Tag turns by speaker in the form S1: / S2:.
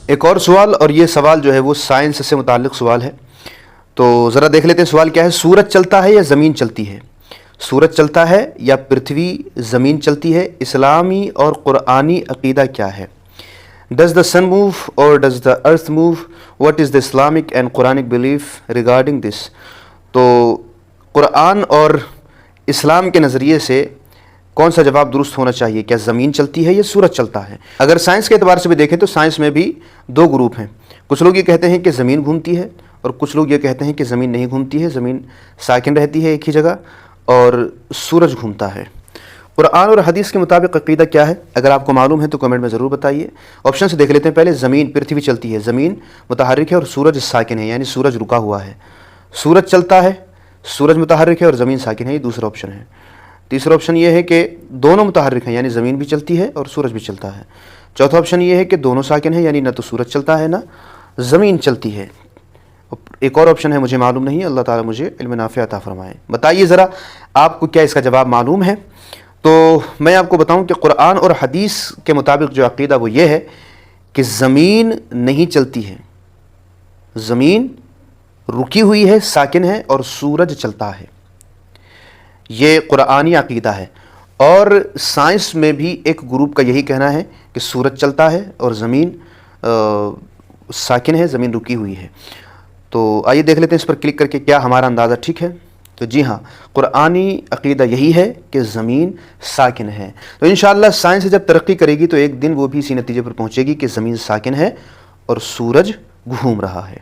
S1: ایک اور سوال، اور یہ سوال جو ہے وہ سائنس سے متعلق سوال ہے، تو ذرا دیکھ لیتے ہیں سوال کیا ہے۔ سورج چلتا ہے یا زمین چلتی ہے؟ سورج چلتا ہے یا پرتھوی زمین چلتی ہے؟ اسلامی اور قرآنی عقیدہ کیا ہے؟ Does the sun move or does the earth move? What is the Islamic and Quranic belief regarding this? تو قرآن اور اسلام کے نظریے سے کون سا جواب درست ہونا چاہیے؟ کیا زمین چلتی ہے یا سورج چلتا ہے؟ اگر سائنس کے اعتبار سے بھی دیکھیں تو سائنس میں بھی دو گروپ ہیں۔ کچھ لوگ یہ کہتے ہیں کہ زمین گھومتی ہے، اور کچھ لوگ یہ کہتے ہیں کہ زمین نہیں گھومتی ہے، زمین ساکن رہتی ہے ایک ہی جگہ، اور سورج گھومتا ہے۔ قرآن اور حدیث کے مطابق عقیدہ کیا ہے؟ اگر آپ کو معلوم ہے تو کمنٹ میں ضرور بتائیے۔ آپشن سے دیکھ لیتے ہیں۔ پہلے زمین، پرتھوی چلتی ہے، زمین متحرک ہے اور سورج ساکن ہے، یعنی سورج رکا ہوا ہے۔ سورج چلتا ہے، سورج متحرک ہے اور زمین ساکن ہے، یہ دوسرا آپشن ہے۔ تیسرا آپشن یہ ہے کہ دونوں متحرک ہیں، یعنی زمین بھی چلتی ہے اور سورج بھی چلتا ہے۔ چوتھا آپشن یہ ہے کہ دونوں ساکن ہیں، یعنی نہ تو سورج چلتا ہے نہ زمین چلتی ہے۔ ایک اور آپشن ہے مجھے معلوم نہیں ہے، اللہ تعالیٰ مجھے علم نافع عطا فرمائے۔ بتائیے ذرا آپ کو کیا اس کا جواب معلوم ہے؟ تو میں آپ کو بتاؤں کہ قرآن اور حدیث کے مطابق جو عقیدہ وہ یہ ہے کہ زمین نہیں چلتی ہے، زمین رکی ہوئی ہے، ساکن ہے، اور سورج چلتا ہے۔ یہ قرآنی عقیدہ ہے۔ اور سائنس میں بھی ایک گروپ کا یہی کہنا ہے کہ سورج چلتا ہے اور زمین ساکن ہے، زمین رکی ہوئی ہے۔ تو آئیے دیکھ لیتے ہیں اس پر کلک کر کے کیا ہمارا اندازہ ٹھیک ہے۔ تو جی ہاں، قرآنی عقیدہ یہی ہے کہ زمین ساکن ہے۔ تو انشاءاللہ سائنس جب ترقی کرے گی تو ایک دن وہ بھی اسی نتیجے پر پہنچے گی کہ زمین ساکن ہے اور سورج گھوم رہا ہے۔